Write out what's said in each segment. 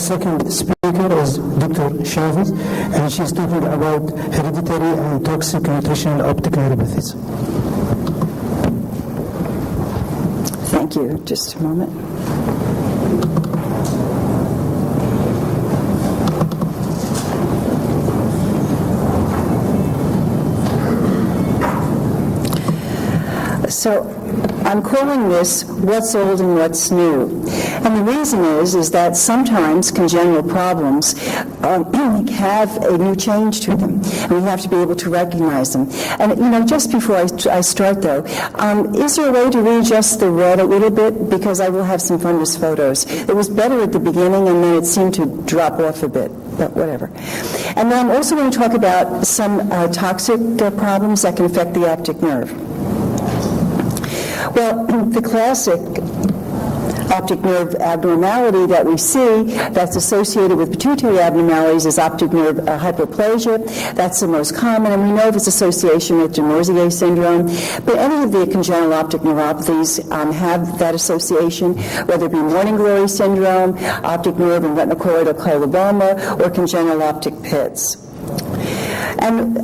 second speaker is Dr. Chavez, and she's talking about hereditary and toxic nutritional optic neuropathies. Thank you. Just a moment. So I'm calling this what's old and what's new. And the reason is that sometimes congenital problems have a new change to them, and we have to be able to recognize them. And, just before I start, though, is there a way to readjust the red a little bit? Because I will have some fundus photos. It was better at the beginning, and then it seemed to drop off a bit, but whatever. And then I'm also going to talk about some toxic problems that can affect the optic nerve. Well, the classic optic nerve abnormality that we see that's associated with pituitary abnormalities is optic nerve hyperplasia. That's the most common, and we know of its association with de Morsier syndrome. But any of the congenital optic neuropathies have that association, whether it be morning glory syndrome, optic nerve and retinochoroidal coloboma, or congenital optic pits. And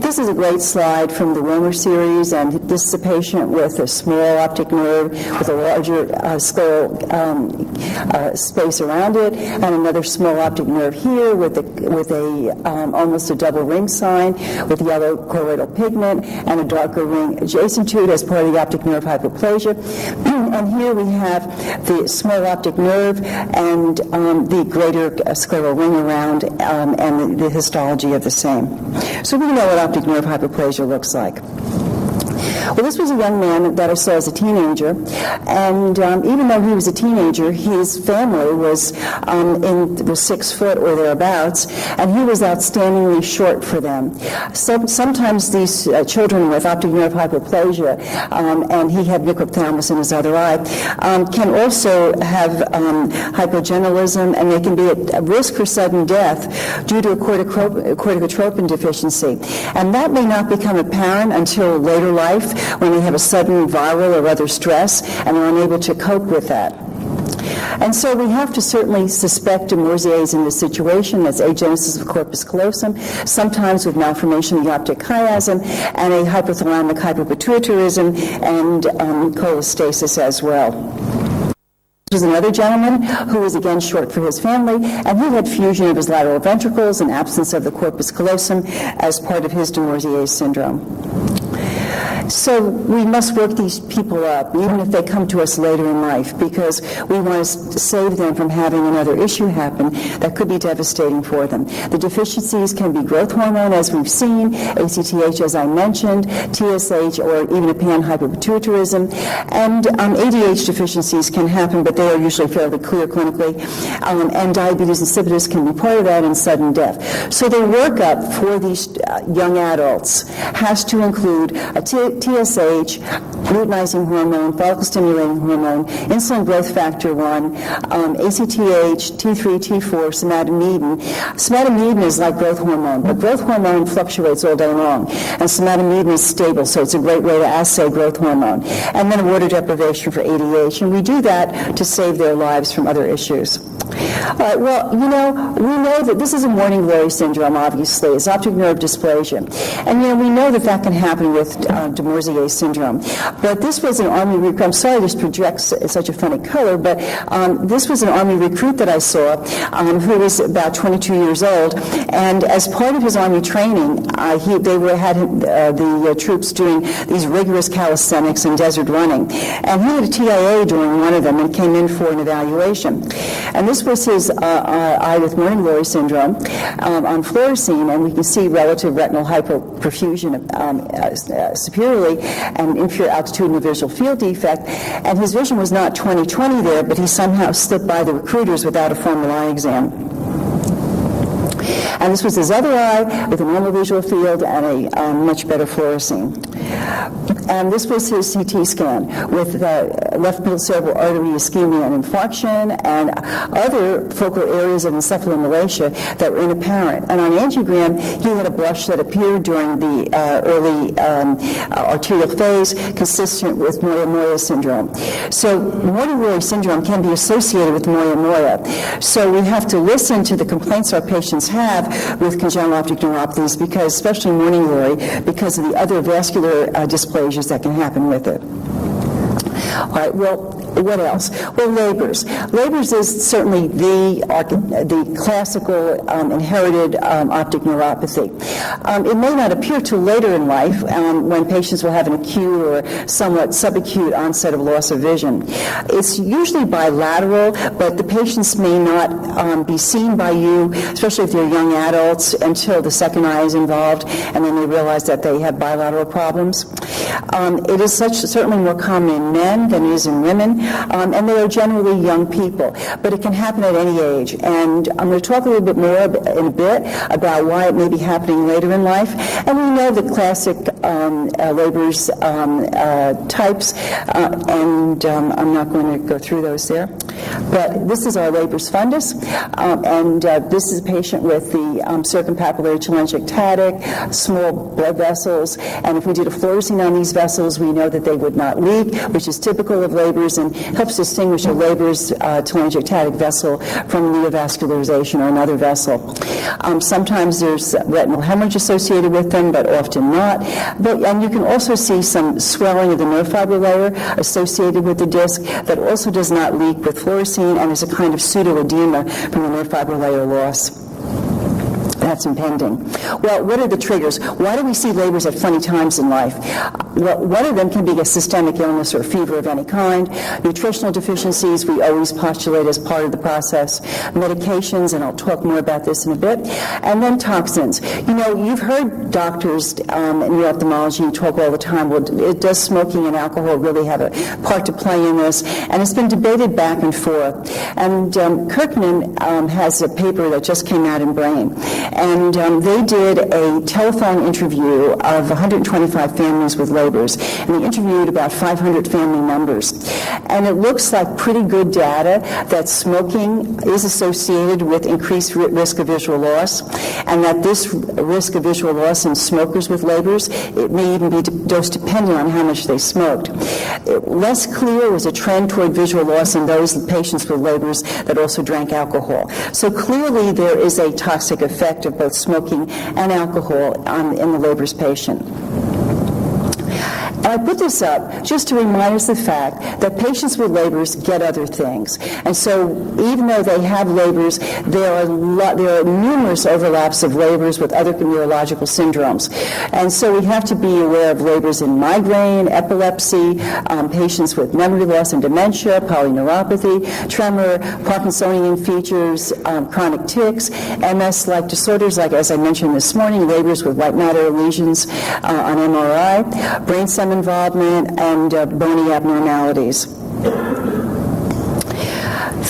this is a great slide from the Romer series, and this is a patient with a small optic nerve with a larger scleral space around it, and another small optic nerve here with almost a double ring sign with yellow choroidal pigment and a darker ring adjacent to it as part of the optic nerve hyperplasia. And here we have the small optic nerve and the greater scleral ring around and the histology of the same. So we know what optic nerve hyperplasia looks like. Well, this was a young man that I saw as a teenager, and even though he was a teenager, his family was 6 foot or thereabouts, and he was outstandingly short for them. So sometimes these children with optic nerve hyperplasia, and he had microphthalmos in his other eye, can also have hypogenelism, and they can be at risk for sudden death due to a corticotropin deficiency. And that may not become apparent until later life, when they have a sudden viral or other stress and are unable to cope with that. And so we have to certainly suspect de Morsiers in this situation. That's agenesis of corpus callosum, sometimes with malformation of the optic chiasm, and a hypothalamic hyperpituitarism and cholestasis as well. This was another gentleman who was again short for his family, and he had fusion of his lateral ventricles and absence of the corpus callosum as part of his de Morsier syndrome. So we must work these people up, even if they come to us later in life, because we want to save them from having another issue happen that could be devastating for them. The deficiencies can be growth hormone, as we've seen, ACTH, as I mentioned, TSH, or even a panhypopituitarism, and ADH deficiencies can happen, but they are usually fairly clear clinically, and diabetes insipidus can be part of that, and sudden death. So the workup for these young adults has to include a TSH, luteinizing hormone, follicle-stimulating hormone, insulin growth factor 1, ACTH, T3, T4, somatomedin. Somatomedin is like growth hormone, but growth hormone fluctuates all day long, and somatomedin is stable, so it's a great way to assay growth hormone. And then water deprivation for ADH, and we do that to save their lives from other issues. All right, well, we know that this is a morning glory syndrome, obviously. It's optic nerve dysplasia. And, we know that can happen with de Morsier syndrome. But this was an Army recruit. I'm sorry this projects such a funny color, but this was an Army recruit that I saw who was about 22 years old. And as part of his Army training, had the troops doing these rigorous calisthenics and desert running. And he had a TIA during one of them and came in for an evaluation. And this was his eye with morning glory syndrome on fluorescein, and we can see relative retinal hypoperfusion superiorly and inferior altitude and a visual field defect. And his vision was not 20/20 there, but he somehow slipped by the recruiters without a formal eye exam. And this was his other eye with a normal visual field and a much better fluorescein. and this was his CT scan with left middle cerebral artery ischemia and infarction and other focal areas of encephalomalacia that were inapparent. And on angiogram, he had a blush that appeared during the early arterial phase, consistent with Moya-Moya syndrome. So Morty-Roy syndrome can be associated with Moya-Moya. So we have to listen to the complaints our patients have with congenital optic neuropathies, because, especially Morty-Roy, because of the other vascular dysplasias that can happen with it. All right, well, what else? Well, labors. Labors is certainly the classical inherited optic neuropathy. It may not appear till later in life when patients will have an acute or somewhat subacute onset of loss of vision. It's usually bilateral, but the patients may not be seen by you, especially if they're young adults, until the second eye is involved, and then they realize that they have bilateral problems. It is certainly more common in men than it is in women, and they are generally young people, but it can happen at any age. And I'm going to talk a little bit more in a bit about why it may be happening later in life. And we know the classic labors types, and I'm not going to go through those there. But this is our labors fundus, and this is a patient with the circumpapillary telangiectatic, small blood vessels, and if we did a fluorescein on these vessels, we know that they would not leak, which is typical of labors and helps distinguish a labors telangiectatic vessel from neovascularization or another vessel. Sometimes there's retinal hemorrhage associated with them, but often not. And you can also see some swelling of the nerve fiber layer associated with the disc that also does not leak with fluorescein and is a kind of pseudoedema from the nerve fiber layer loss. That's impending. Well, what are the triggers? Why do we see labors at funny times in life? Well, one of them can be a systemic illness or fever of any kind. Nutritional deficiencies, we always postulate as part of the process. Medications, and I'll talk more about this in a bit. And then toxins. You know, you've heard doctors in ophthalmology talk all the time, well, does smoking and alcohol really have a part to play in this? And it's been debated back and forth. And Kirkman has a paper that just came out in Brain. And they did a telephone interview of 125 families with labors, and they interviewed about 500 family members. And it looks like pretty good data that smoking is associated with increased risk of visual loss, and that this risk of visual loss in smokers with labors, it may even be dose dependent on how much they smoked. Less clear was a trend toward visual loss in those patients with labors that also drank alcohol. So clearly there is a toxic effect of both smoking and alcohol in the labors patient. And I put this up just to remind us of the fact that patients with labors get other things. And so even though they have labors, there are numerous overlaps of labors with other neurological syndromes. And so we have to be aware of labors in migraine, epilepsy, patients with memory loss and dementia, polyneuropathy, tremor, Parkinsonian features, chronic tics, MS-like disorders, like as I mentioned this morning, labors with white matter lesions on MRI, brain stem involvement, and bony abnormalities.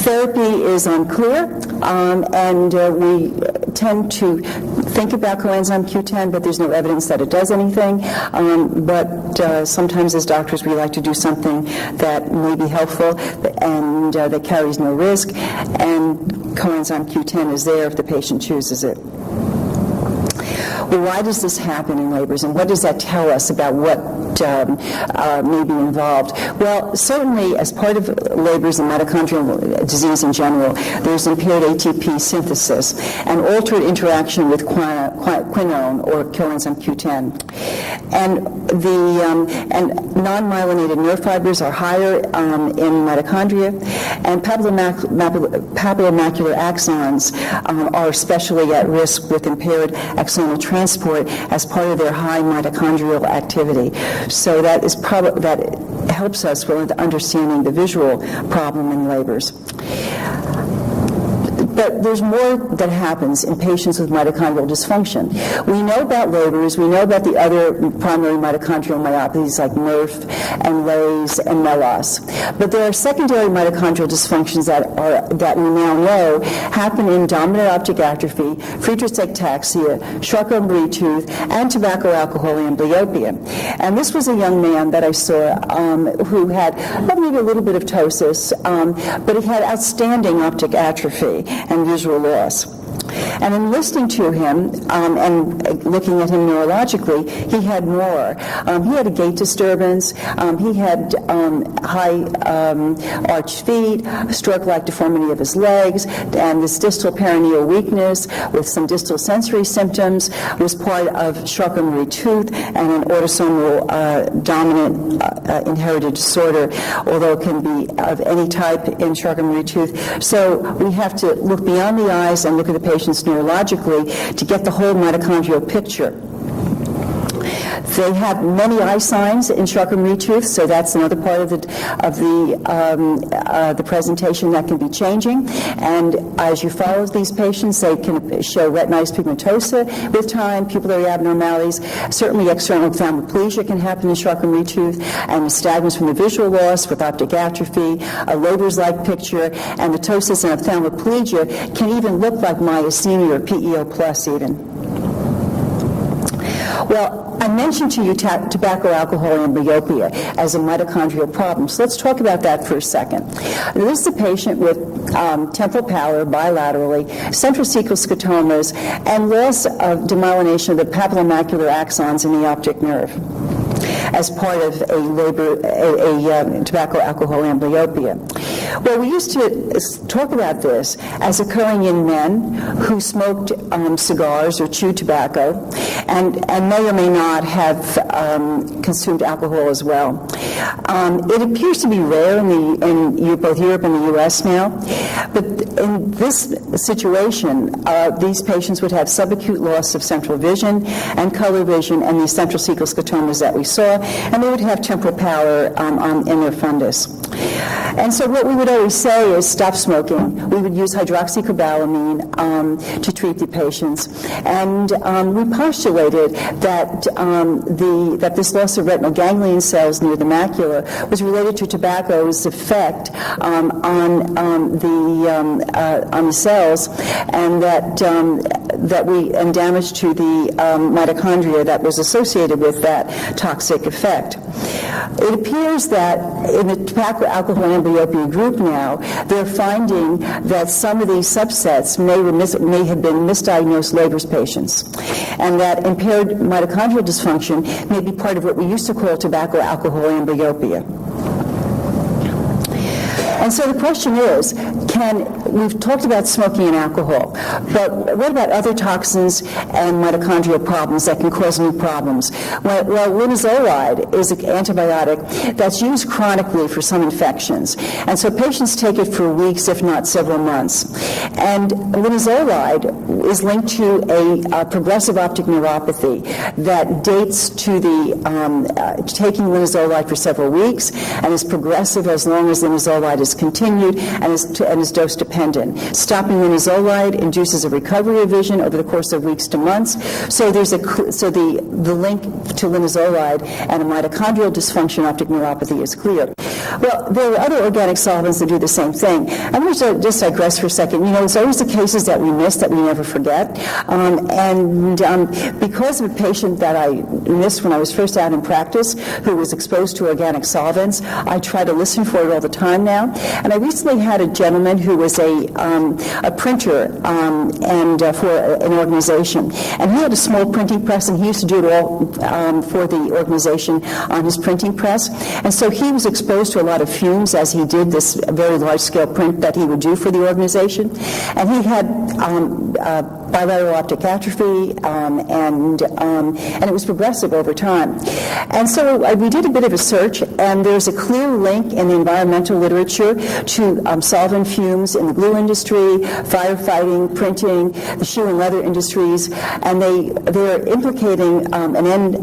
Therapy is unclear, and we tend to think about coenzyme Q10, but there's no evidence that it does anything. But sometimes as doctors we like to do something that may be helpful and that carries no risk, and coenzyme Q10 is there if the patient chooses it. Well, why does this happen in labors, and what does that tell us about what may be involved? Well, certainly as part of labors and mitochondrial disease in general, there's impaired ATP synthesis and altered interaction with quinone or coenzyme Q10. And and non-myelinated nerve fibers are higher in mitochondria, and papillomacular axons are especially at risk with impaired axonal transport as part of their high mitochondrial activity. So that helps us with understanding the visual problem in labors. But there's more that happens in patients with mitochondrial dysfunction. We know about Leber's, we know about the other primary mitochondrial myopathies like NERF and LAYS and MELOS. But there are secondary mitochondrial dysfunctions that we now know happen in dominant optic atrophy, Friedreich's ataxia, Charcot-Marie-Tooth, and tobacco, alcohol, amblyopia. And this was a young man that I saw who had maybe a little bit of ptosis, but he had outstanding optic atrophy and visual loss. And in listening to him and looking at him neurologically, he had more. He had a gait disturbance. He had high arched feet, stroke-like deformity of his legs, and this distal perineal weakness with some distal sensory symptoms was part of Charcot-Marie-Tooth and an autosomal dominant inherited disorder, although it can be of any type in Charcot-Marie-Tooth. So we have to look beyond the eyes and look at the patients neurologically to get the whole mitochondrial picture. They have many eye signs in Charcot-Marie-Tooth, so that's another part of the presentation that can be changing. And as you follow these patients, they can show retinitis pigmentosa with time, pupillary abnormalities. Certainly external ophthalmoplegia can happen in Charcot-Marie-Tooth, and nystagmus from the visual loss with optic atrophy, a Leber's-like picture, and the ptosis and ophthalmoplegia can even look like myasthenia or PEO plus even. Well, I mentioned to you tobacco, alcohol, and amblyopia as a mitochondrial problem. So let's talk about that for a second. This is a patient with temporal pallor bilaterally, central cecal scotomas, and loss of demyelination of the papillomacular axons in the optic nerve as part of tobacco, alcohol, amblyopia. Well, we used to talk about this as occurring in men who smoked cigars or chewed tobacco and may or may not have consumed alcohol as well. It appears to be rare in both Europe and the U.S. now, but in this situation, these patients would have subacute loss of central vision and color vision and these central cecal scotomas that we saw, and they would have temporal pallor in their fundus. And so what we would always say is stop smoking. We would use hydroxycobalamin to treat the patients. And we postulated that that this loss of retinal ganglion cells near the macula was related to tobacco's effect on the cells, and and damage to the mitochondria that was associated with that toxic effect. It appears that in the tobacco, alcohol, and amblyopia group now, they're finding that some of these subsets may have been misdiagnosed Leber's patients, and that impaired mitochondrial dysfunction may be part of what we used to call tobacco, alcohol, amblyopia. And so the question is, we've talked about smoking and alcohol, but what about other toxins and mitochondrial problems that can cause new problems? Well, linezolide is an antibiotic that's used chronically for some infections. And so patients take it for weeks, if not several months. And linezolide is linked to a progressive optic neuropathy that dates to the taking linezolide for several weeks and is progressive as long as linezolide is continued and is dose dependent. Stopping linezolide induces a recovery of vision over the course of weeks to months. So there's the link to linezolide and a mitochondrial dysfunction optic neuropathy is clear. Well, there are other organic solvents that do the same thing. I'm going to just digress for a second. You know, it's always the cases that we miss that we never forget. Because of a patient that I missed when I was first out in practice who was exposed to organic solvents, I try to listen for it all the time now. And I recently had a gentleman who was a printer for an organization. And he had a small printing press, and he used to do it all for the organization on his printing press. And so he was exposed to a lot of fumes as he did this very large-scale print that he would do for the organization. And he had bilateral optic atrophy, and it was progressive over time. And so we did a bit of a search, and there's a clear link in the environmental literature to solvent fumes in the glue industry, firefighting, printing, the shoe and leather industries, and they're implicating an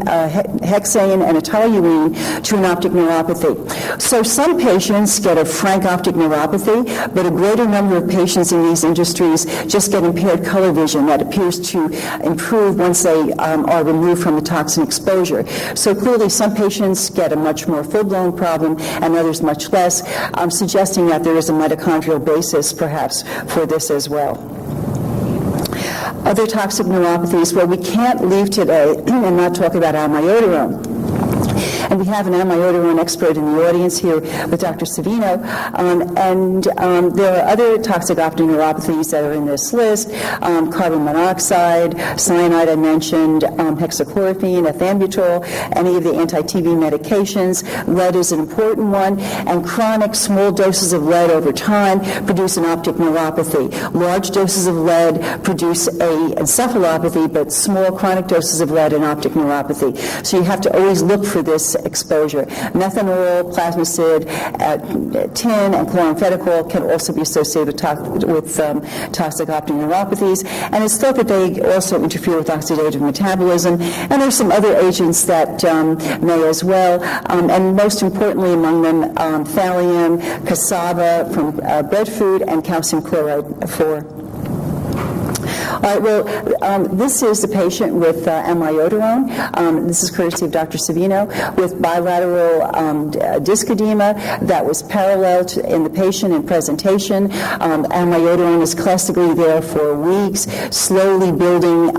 hexane and a toluene to an optic neuropathy. So some patients get a frank optic neuropathy, but a greater number of patients in these industries just get impaired color vision that appears to improve once they are removed from the toxin exposure. So clearly some patients get a much more full-blown problem and others much less, suggesting that there is a mitochondrial basis perhaps for this as well. Other toxic neuropathies, well, we can't leave today and not talk about amiodarone. And we have an amiodarone expert in the audience here with Dr. Savino. There are other toxic optic neuropathies that are in this list: carbon monoxide, cyanide I mentioned, hexachlorophene, ethambutol, any of the anti-TB medications. Lead is an important one, and chronic small doses of lead over time produce an optic neuropathy. Large doses of lead produce a encephalopathy, but small chronic doses of lead an optic neuropathy. So you have to always look for this exposure. Methanol, plasmicid, tin, and chloramphenicol can also be associated with toxic optic neuropathies, and it's thought that they also interfere with oxidative metabolism, and there's some other agents that may as well, and most importantly among them, thallium, cassava from breadfruit, and calcium chloride 4. All right, well, this is the patient with amiodarone. This is courtesy of Dr. Savino, with bilateral disc edema that was parallel in the patient in presentation. Amiodarone is classically there for weeks, slowly building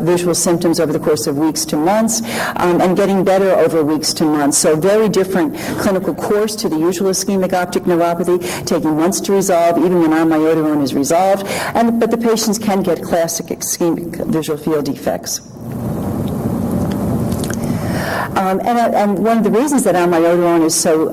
visual symptoms over the course of weeks to months, and getting better over weeks to months. So very different clinical course to the usual ischemic optic neuropathy, taking months to resolve, even when amiodarone is resolved. But the patients can get classic ischemic visual field defects. And one of the reasons that amiodarone is so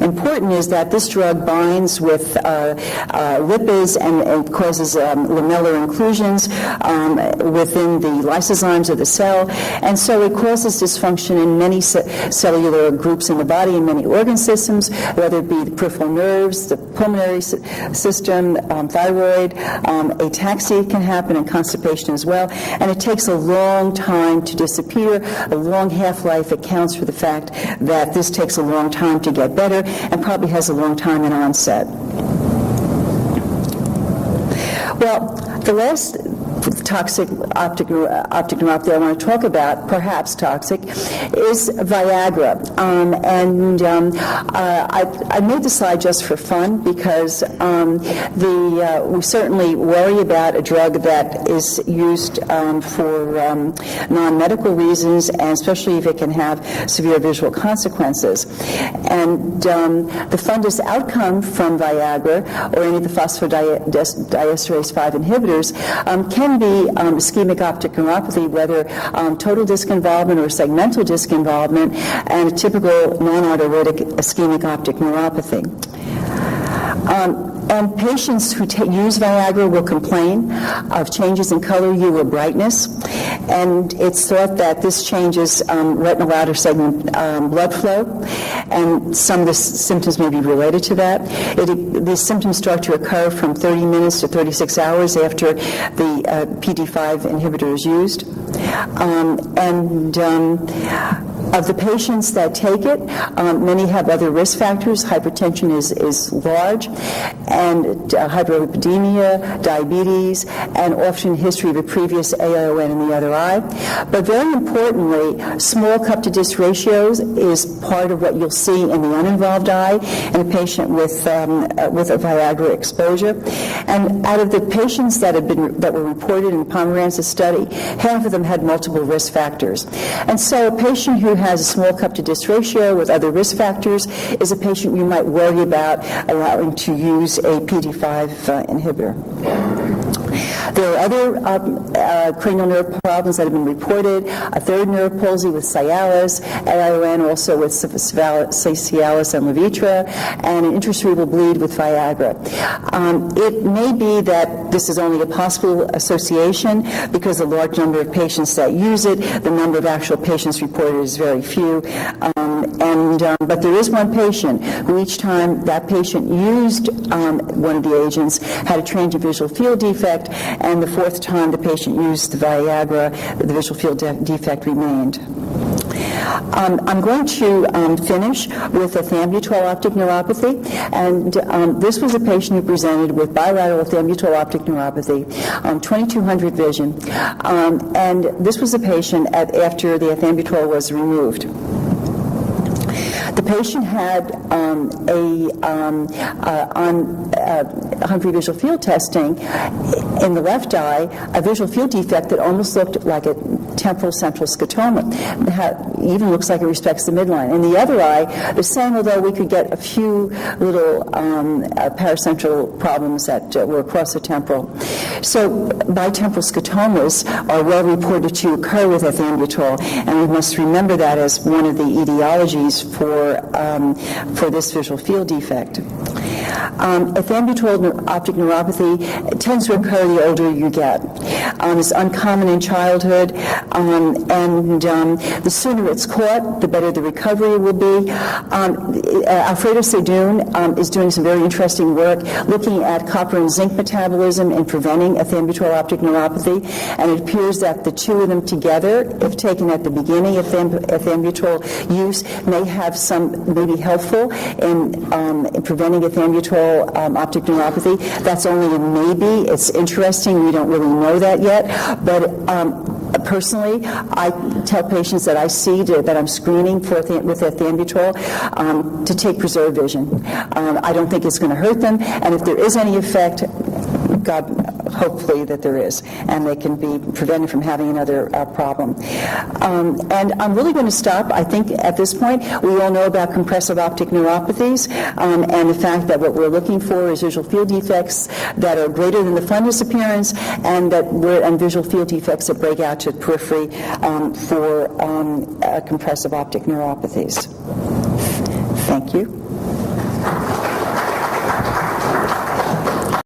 important is that this drug binds with lipids and causes lamellar inclusions within the lysozymes of the cell, and so it causes dysfunction in many cellular groups in the body, in many organ systems, whether it be the peripheral nerves, the pulmonary system, thyroid, ataxia can happen, and constipation as well, and it takes a long time to disappear. A long half-life accounts for the fact that this takes a long time to get better and probably has a long time in onset. Well, the last toxic optic neuropathy I want to talk about, perhaps toxic, is Viagra. I made the slide just for fun because we certainly worry about a drug that is used for non-medical reasons, and especially if it can have severe visual consequences. And the fundus outcome from Viagra or any of the phosphodiesterase 5 inhibitors can be ischemic optic neuropathy, whether total disc involvement or segmental disc involvement, and a typical non-arteritic ischemic optic neuropathy. And patients who use Viagra will complain of changes in color, hue, or brightness, and it's thought that this changes retinal outer segment blood flow, and some of the symptoms may be related to that. These symptoms start to occur from 30 minutes to 36 hours after the PD5 inhibitor is used. Of the patients that take it, many have other risk factors. Hypertension is large, and hyperlipidemia, diabetes, and often history of a previous AION in the other eye. But very importantly, small cup-to-disc ratios is part of what you'll see in the uninvolved eye in a patient with a Viagra exposure. And out of the patients that were reported in the Pomeranz study, half of them had multiple risk factors. And so a patient who has a small cup-to-disc ratio with other risk factors is a patient you might worry about allowing to use a PD5 inhibitor. There are other cranial nerve problems that have been reported: a third nerve palsy with Cialis, AION also with Cialis and Levitra, and an intracerebral bleed with Viagra. It may be that this is only a possible association because a large number of patients that use it, the number of actual patients reported is very few, and But there is one patient who each time that patient used one of the agents had a transient visual field defect, and the fourth time the patient used the Viagra, the visual field defect remained. I'm going to finish with ethambutol optic neuropathy, and this was a patient who presented with bilateral ethambutol optic neuropathy, 2200 vision, and this was a patient after the ethambutol was removed. The patient had on Humphrey visual field testing in the left eye a visual field defect that almost looked like a temporal central scotoma. It even looks like it respects the midline. In the other eye, the same, although we could get a few little paracentral problems that were across the temporal. So bitemporal scotomas are well reported to occur with ethambutol, and we must remember that as one of the etiologies for this visual field defect. Ethambutol optic neuropathy tends to occur the older you get. It's uncommon in childhood, and the sooner it's caught, the better the recovery will be. Alfredo Seydoun is doing some very interesting work looking at copper and zinc metabolism and preventing ethambutol optic neuropathy, and it appears that the two of them together, if taken at the beginning of ethambutol use, may be helpful in preventing ethambutol optic neuropathy. That's only a maybe. It's interesting. We don't really know that yet. But personally, I tell patients that I see that I'm screening with ethambutol to take preserved vision. I don't think it's going to hurt them. And if there is any effect, hopefully that there is, and they can be prevented from having another problem. And I'm really going to stop. I think at this point we all know about compressive optic neuropathies and the fact that what we're looking for is visual field defects that are greater than the fundus appearance, and visual field defects that break out to the periphery for compressive optic neuropathies. Thank you.